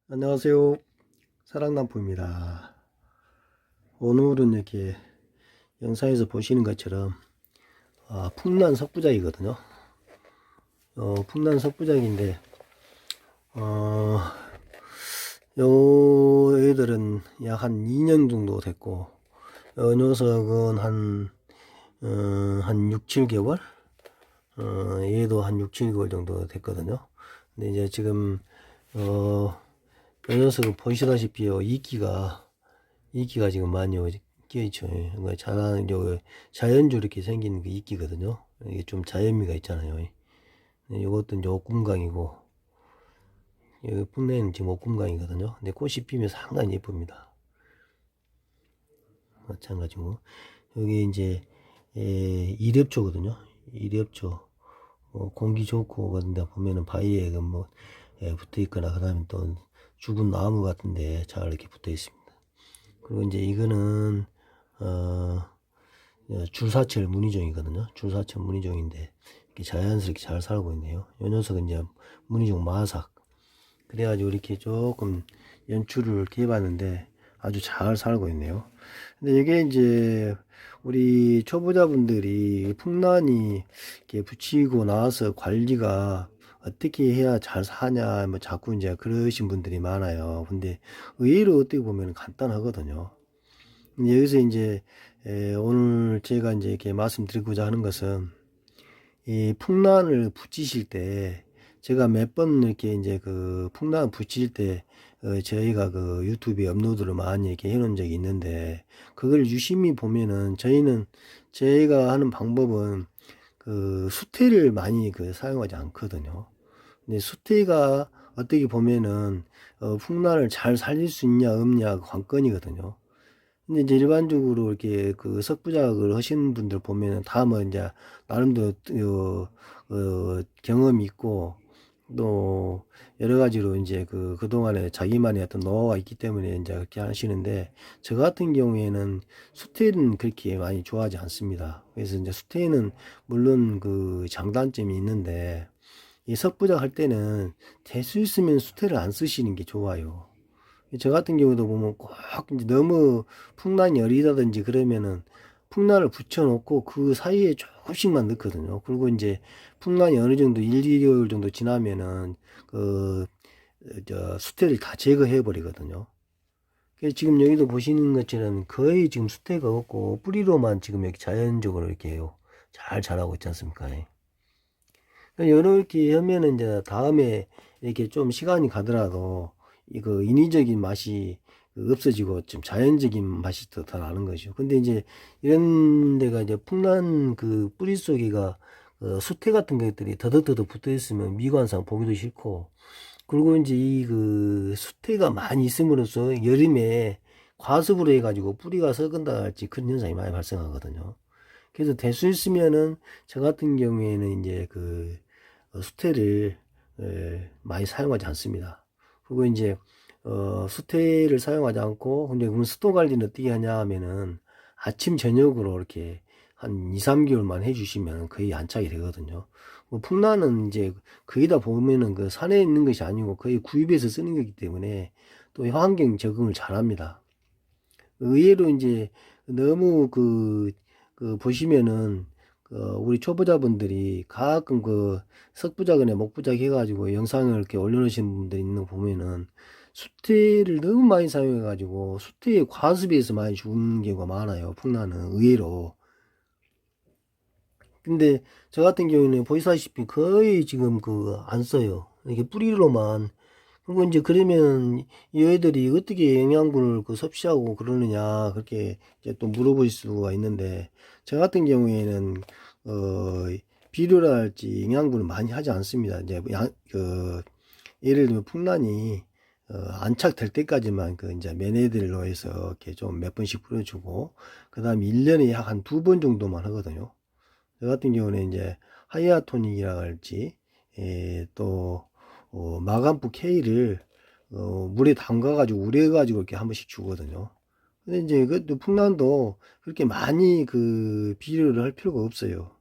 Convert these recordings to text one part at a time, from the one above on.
안녕하세요. 사랑남포입니다. 오늘은 이렇게 영상에서 보시는 것처럼 풍란 석부작이거든요. 풍란 석부작인데 어, 요 애들은 약 한 2년 정도 됐고 요 녀석은 한 6, 7개월? 얘도 한 6, 7개월 정도 됐거든요. 근데 이제 지금 요 녀석은 보시다시피 이끼가 지금 많이 끼어있죠. 그러니까 자연주 이렇게 생긴 그 이끼거든요. 이게 좀 자연미가 있잖아요. 이것도 이제 옥금강이고, 여기 풍내는 지금 옥금강이거든요. 근데 꽃이 피면 상당히 예쁩니다. 마찬가지고, 여기 이제, 이렵초거든요. 이렵초. 공기 좋고, 그런데 보면은 바위에 붙어 있거나, 그 다음에 또 죽은 나무 같은데 잘 이렇게 붙어 있습니다. 그리고 이제 이거는, 어, 줄사철 무늬종이거든요. 줄사철 무늬종인데 이렇게 자연스럽게 잘 살고 있네요. 이 녀석은 이제 무늬종 마삭. 그래가지고 이렇게 조금 연출을 이렇게 해봤는데 아주 잘 살고 있네요. 근데 이게 이제 우리 초보자분들이 풍란이 이렇게 붙이고 나서 관리가 어떻게 해야 잘 사냐, 뭐 자꾸 이제 그러신 분들이 많아요. 근데 의외로 어떻게 보면 간단하거든요. 여기서 이제 오늘 제가 이제 이렇게 말씀드리고자 하는 것은 이 풍란을 붙이실 때 제가 몇 번 이렇게 이제 그 풍란 붙일 때 저희가 그 유튜브에 업로드를 많이 이렇게 해놓은 적이 있는데 그걸 유심히 보면은 저희가 하는 방법은 그 수태를 많이 사용하지 않거든요. 근데 수태가 어떻게 보면은 풍란을 잘 살릴 수 있냐 없냐 관건이거든요. 근데 이제 일반적으로 이렇게 그 석부작을 하시는 분들 보면은 다 뭐 이제 나름대로 경험이 있고 또 여러 가지로 이제 그동안에 자기만의 어떤 노하우가 있기 때문에 이제 그렇게 하시는데 저 같은 경우에는 수태는 그렇게 많이 좋아하지 않습니다. 그래서 이제 수태는 물론 그 장단점이 있는데 이 석부작 할 때는 될 수 있으면 수태를 안 쓰시는 게 좋아요. 저 같은 경우도 보면 꼭 이제 너무 풍란이 여리다든지 그러면은 풍란을 붙여놓고 그 사이에 조금씩만 넣거든요. 그리고 이제 풍란이 어느 정도 1, 2개월 정도 지나면은 수태를 다 제거해 버리거든요. 그래서 지금 여기도 보시는 것처럼 거의 지금 수태가 없고 뿌리로만 지금 이렇게 자연적으로 이렇게 해요. 잘 자라고 있지 않습니까? 이렇게 하면은 이제 다음에 이렇게 좀 시간이 가더라도 이거 인위적인 맛이 없어지고 좀 자연적인 맛이 더 나는 거죠. 근데 이제 이런 데가 이제 풍란 그 뿌리 속에가 수태 같은 것들이 더덕더덕 붙어 있으면 미관상 보기도 싫고 그리고 이제 이 수태가 많이 있음으로써 여름에 과습으로 해가지고 뿌리가 썩은다 할지 그런 현상이 많이 발생하거든요. 그래서 될 수 있으면은 저 같은 경우에는 이제 수태를 많이 사용하지 않습니다. 그리고 이제 수태를 사용하지 않고 근데 그럼 습도 관리는 어떻게 하냐 하면은 아침 저녁으로 이렇게 한 2, 3개월만 해주시면 거의 안착이 되거든요. 뭐 풍란은 이제 거의 다 보면은 그 산에 있는 것이 아니고 거의 구입해서 쓰는 거기 때문에 또 환경 적응을 잘합니다. 의외로 이제 너무 보시면은 우리 초보자분들이 가끔 석부작이나 목부작 해가지고 영상을 이렇게 올려놓으시는 분들 있는 거 보면은 수태를 너무 많이 사용해가지고 수태의 과습에서 많이 죽는 경우가 많아요. 풍란은 의외로. 근데 저 같은 경우는 보시다시피 거의 지금 안 써요. 이게 뿌리로만. 그리고 이제 그러면 이 애들이 어떻게 영양분을 섭취하고 그러느냐 그렇게 이제 또 물어볼 수가 있는데 저 같은 경우에는 어 비료랄지 영양분을 많이 하지 않습니다. 이제 예를 들면 풍란이 안착될 때까지만 이제 맨헤드로 해서 이렇게 좀 몇 번씩 뿌려주고 그 다음에 1년에 약 한 2번 정도만 하거든요. 저 같은 경우는 이제 하이아토닉이라 할지 또 마감프 K를 물에 담가가지고 우려가지고 이렇게 한 번씩 주거든요. 근데 이제 풍란도 그렇게 많이 비료를 할 필요가 없어요.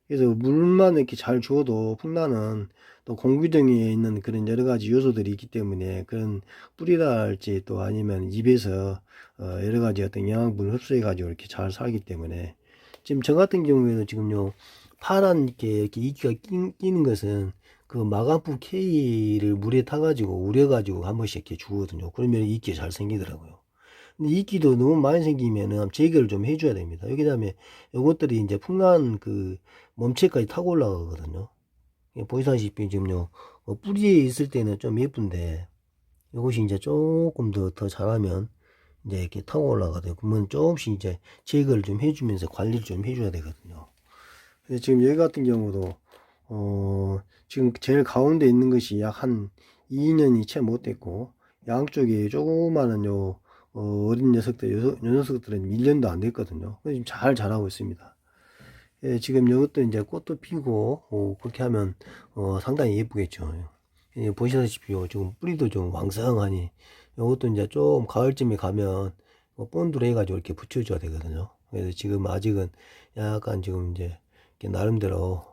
그래서 물만 이렇게 잘 줘도 풍란은 또 공기등에 있는 그런 여러 가지 요소들이 있기 때문에 그런 뿌리라 할지 또 아니면 잎에서 여러 가지 어떤 영양분을 흡수해 가지고 이렇게 잘 살기 때문에 지금 저 같은 경우에도 지금요 파란 이렇게 이끼가 끼는 것은 그 마가프 K를 물에 타가지고 우려가지고 한 번씩 이렇게 주거든요. 그러면 이끼 잘 생기더라고요. 근데 이끼도 너무 많이 생기면은 제거를 좀 해줘야 됩니다. 여기 다음에 요것들이 이제 풍란 그 몸체까지 타고 올라가거든요. 보시다시피 지금요 뿌리에 있을 때는 좀 예쁜데 요것이 이제 조금 더 잘하면 이제 이렇게 타고 올라가거든요. 그러면 조금씩 이제 제거를 좀 해주면서 관리를 좀 해줘야 되거든요. 근데 지금 여기 같은 경우도 지금 제일 가운데 있는 것이 약 한 2년이 채 못 됐고 양쪽에 조그마한 어린 녀석들 요 녀석들은 1년도 안 됐거든요. 지금 잘 자라고 있습니다. 예, 지금 이것도 이제 꽃도 피고 그렇게 하면 상당히 예쁘겠죠. 예, 보시다시피 지금 뿌리도 좀 왕성하니 이것도 이제 좀 가을쯤에 가면 본드로 해가지고 이렇게 붙여줘야 되거든요. 그래서 지금 아직은 약간 지금 이제 이렇게 나름대로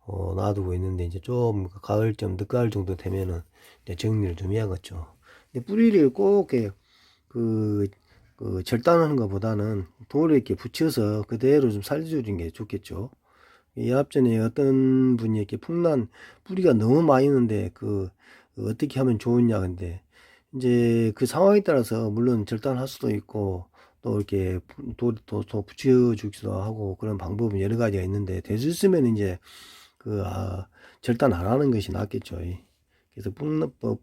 놔두고 있는데 이제 좀 가을쯤 늦가을 정도 되면은 이제 정리를 좀 해야겠죠. 근데 뿌리를 꼭 이렇게 그, 절단하는 것보다는 돌에 이렇게 붙여서 그대로 좀 살려주는 게 좋겠죠. 이 앞전에 어떤 분이 이렇게 풍란 뿌리가 너무 많이 있는데 어떻게 하면 좋으냐 근데 이제 그 상황에 따라서 물론 절단할 수도 있고 또 이렇게 또 붙여주기도 하고 그런 방법은 여러 가지가 있는데 될 수 있으면 이제 절단 안 하는 것이 낫겠죠. 그래서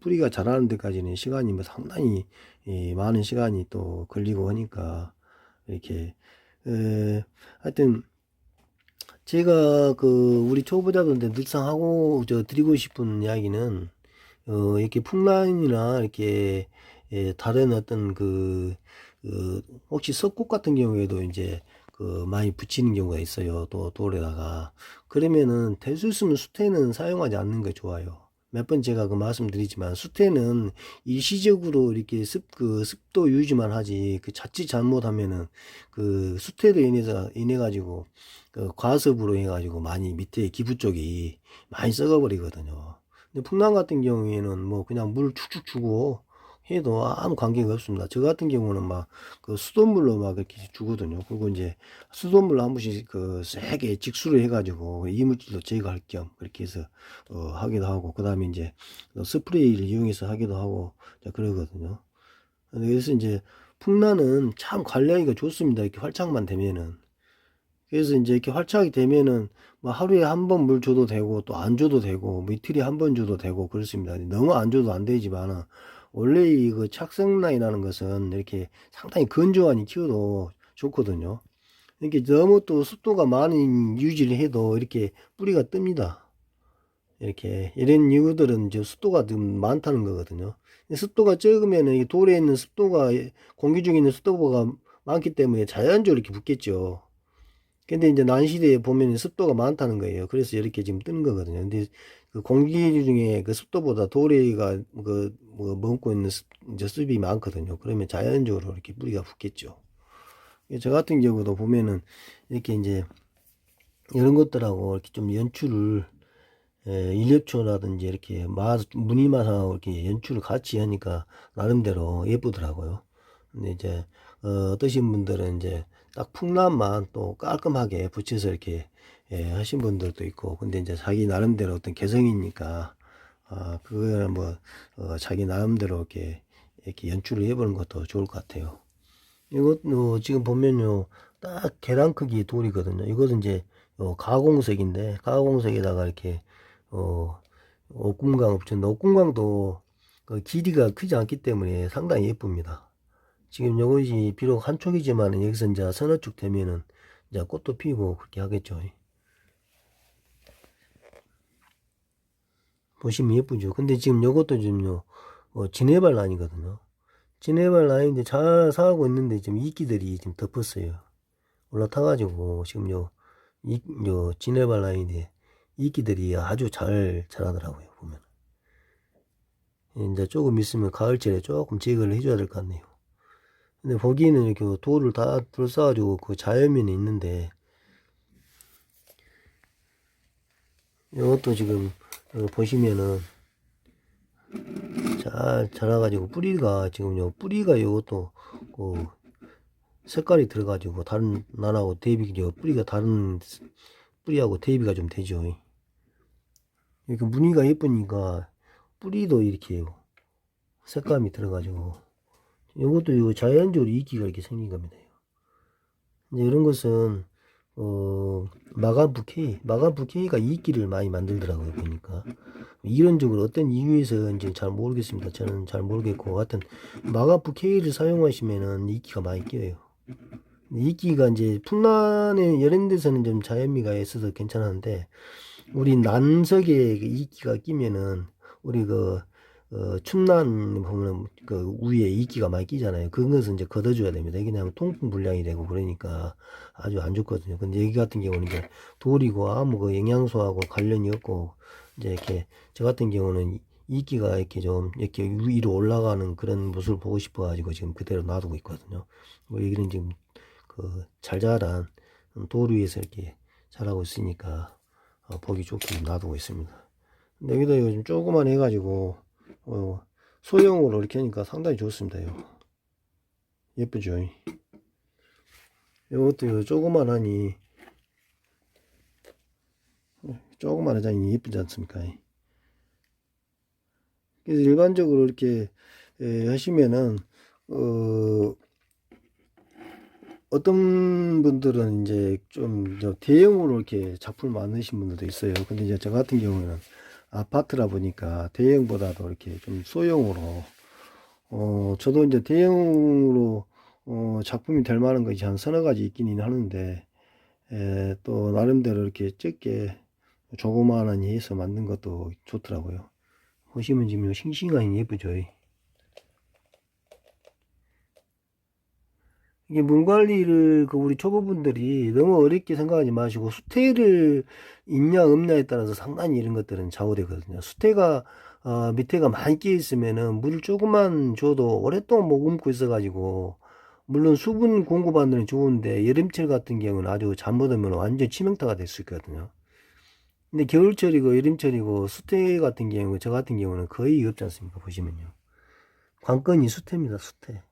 뿌리가 자라는 데까지는 시간이 뭐 상당히 많은 시간이 또 걸리고 하니까 이렇게 하여튼 제가 우리 초보자들한테 늘상 하고 드리고 싶은 이야기는 이렇게 풍란이나 이렇게 다른 어떤 혹시 석곡 같은 경우에도 이제 많이 붙이는 경우가 있어요. 또 돌에다가 그러면은 될 수 있으면 수태는 사용하지 않는 게 좋아요. 몇 번 제가 말씀드리지만 수태는 일시적으로 이렇게 습도 유지만 하지 자칫 잘못하면은 수태로 인해 가지고 과습으로 해 가지고 많이 밑에 기부 쪽이 많이 썩어 버리거든요. 근데 풍랑 같은 경우에는 뭐 그냥 물 축축 주고 해도 아무 관계가 없습니다. 저 같은 경우는 막 수돗물로 막 이렇게 주거든요. 그리고 이제 수돗물로 한 번씩 세게 직수를 해가지고 이물질도 제거할 겸 그렇게 해서 하기도 하고 그 다음에 이제 스프레이를 이용해서 하기도 하고 그러거든요. 그래서 이제 풍란은 참 관리하기가 좋습니다. 이렇게 활착만 되면은. 그래서 이제 이렇게 활착이 되면은 뭐 하루에 한 번 물 줘도 되고 또 안 줘도 되고 뭐 이틀에 한 번 줘도 되고 그렇습니다. 너무 안 줘도 안 되지만 원래 착색란이라는 것은 이렇게 상당히 건조하니 키워도 좋거든요. 이렇게 너무 또 습도가 많은 유지를 해도 이렇게 뿌리가 뜹니다. 이렇게 이런 이유들은 이제 습도가 좀 많다는 거거든요. 습도가 적으면 이 돌에 있는 습도가 공기 중에 있는 습도가 많기 때문에 자연적으로 이렇게 붙겠죠. 근데 이제 난시대에 보면 습도가 많다는 거예요. 그래서 이렇게 지금 뜨는 거거든요. 근데 공기 중에 습도보다 도래가 머금고 있는 이제 습이 많거든요. 그러면 자연적으로 이렇게 뿌리가 붙겠죠. 저 같은 경우도 보면은 이렇게 이제 이런 것들하고 이렇게 좀 연출을 일엽초라든지 이렇게 무늬마사하고 이렇게 연출을 같이 하니까 나름대로 예쁘더라고요. 근데 이제 어떠신 분들은 이제 딱 풍란만 또 깔끔하게 붙여서 이렇게 하신 분들도 있고 근데 이제 자기 나름대로 어떤 개성이니까 그거는 뭐 자기 나름대로 이렇게 연출을 해보는 것도 좋을 것 같아요. 이것도 지금 보면요 딱 계란 크기 돌이거든요. 이것은 이제 가공색인데 가공색에다가 이렇게 옥금광을 붙였는데 옥금광도 길이가 크지 않기 때문에 상당히 예쁩니다. 지금 요것이 비록 한 촉이지만 여기서 이제 서너 촉 되면은 이제 꽃도 피고 그렇게 하겠죠. 보시면 예쁘죠. 근데 지금 요것도 지금요 진해발 라인이거든요. 진해발 라인인데 잘 사고 있는데 지금 이끼들이 지금 덮었어요. 올라타가지고 지금 요 진해발 라인에 이끼들이 아주 잘 자라더라고요. 보면 이제 조금 있으면 가을철에 조금 제거를 해줘야 될 것 같네요. 근데 거기는 이렇게 돌을 다 둘러싸가지고 자연면에 있는데 이것도 지금 보시면은 잘 자라가지고 뿌리가 지금 뿌리가 이것도 그 색깔이 들어가지고 다른 나라하고 대비죠. 뿌리가 다른 뿌리하고 대비가 좀 되죠. 이렇게 무늬가 예쁘니까 뿌리도 이렇게 색감이 들어가지고 이것도 자연적으로 이끼가 이렇게 생긴 겁니다. 이제 이런 것은 마감 부케이가 이끼를 많이 만들더라고요. 보니까 이론적으로 어떤 이유에서인지 잘 모르겠습니다. 저는 잘 모르겠고 하여튼 마감 부케이를 사용하시면은 이끼가 많이 껴요. 이끼가 이제 풍란에 이런 데서는 좀 자연미가 있어서 괜찮은데 우리 난석에 그 이끼가 끼면은 우리 춘난 보면 그 위에 이끼가 많이 끼잖아요. 그것은 이제 걷어줘야 됩니다. 왜냐하면 통풍 불량이 되고 그러니까 아주 안 좋거든요. 근데 여기 같은 경우는 이제 돌이고 아무 그 영양소하고 관련이 없고 이제 이렇게 저 같은 경우는 이끼가 이렇게 좀 이렇게 위로 올라가는 그런 모습을 보고 싶어 가지고 지금 그대로 놔두고 있거든요. 여기는 지금 그 잘 자란 돌 위에서 이렇게 자라고 있으니까 보기 좋게 놔두고 있습니다. 근데 여기다 요즘 조그만 해가지고 소형으로 이렇게 하니까 상당히 좋습니다. 예쁘죠? 이것도 조그만하니 조그만하자니 예쁘지 않습니까? 그래서 일반적으로 이렇게 하시면은 어떤 분들은 이제 좀 대형으로 이렇게 작품을 만드신 분들도 있어요. 근데 이제 저 같은 경우에는 아파트라 보니까 대형보다도 이렇게 좀 소형으로 저도 이제 대형으로 작품이 될 만한 것이 한 서너 가지 있기는 하는데 또 나름대로 이렇게 적게 조그마하니 해서 만든 것도 좋더라고요. 보시면 지금 싱싱하니 예쁘죠. 이게 물 관리를 우리 초보분들이 너무 어렵게 생각하지 마시고 수태를 있냐 없냐에 따라서 상당히 이런 것들은 좌우되거든요. 수태가 밑에가 많이 끼어 있으면은 물을 조금만 줘도 오랫동안 머금고 있어 가지고 물론 수분 공급하는 데는 좋은데 여름철 같은 경우는 아주 잘못하면 완전 치명타가 될 수 있거든요. 근데 겨울철이고 여름철이고 수태 같은 경우 저 같은 경우는 거의 없지 않습니까? 보시면요. 관건이 수태입니다. 수태.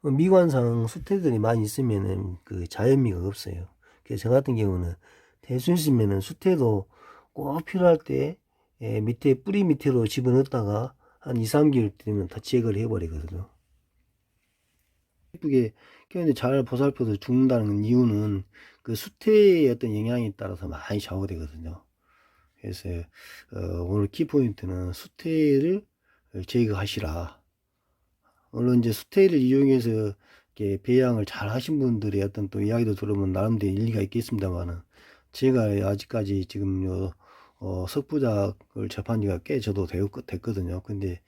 미관상 수태들이 많이 있으면은 그 자연미가 없어요. 그래서 저 같은 경우는 대수 있으면은 수태도 꼭 필요할 때 밑에 뿌리 밑으로 집어넣었다가 한 2, 3개월 되면 다 제거를 해버리거든요. 예쁘게 키우는데 잘 보살펴서 죽는다는 이유는 그 수태의 어떤 영향에 따라서 많이 좌우되거든요. 그래서 오늘 키포인트는 수태를 제거하시라. 물론 이제 수태를 이용해서 이렇게 배양을 잘 하신 분들의 어떤 또 이야기도 들으면 나름대로 일리가 있겠습니다만은 제가 아직까지 지금 석부작을 접한 지가 꽤 저도 됐거든요. 근데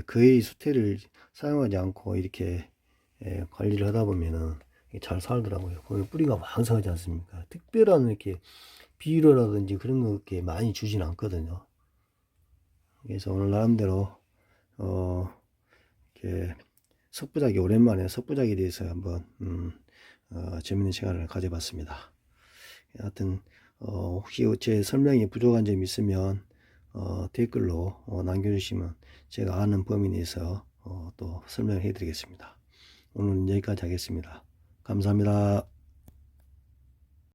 거의 수태를 사용하지 않고 이렇게 관리를 하다 보면은 잘 살더라고요. 거기 뿌리가 왕성하지 않습니까? 특별한 이렇게 비료라든지 그런 거 이렇게 많이 주진 않거든요. 그래서 오늘 나름대로 이렇게 석부작이 오랜만에 석부작에 대해서 한번 재밌는 시간을 가져봤습니다. 하여튼 혹시 제 설명이 부족한 점이 있으면 댓글로 남겨주시면 제가 아는 범위 내에서 또 설명해 드리겠습니다. 오늘은 여기까지 하겠습니다. 감사합니다.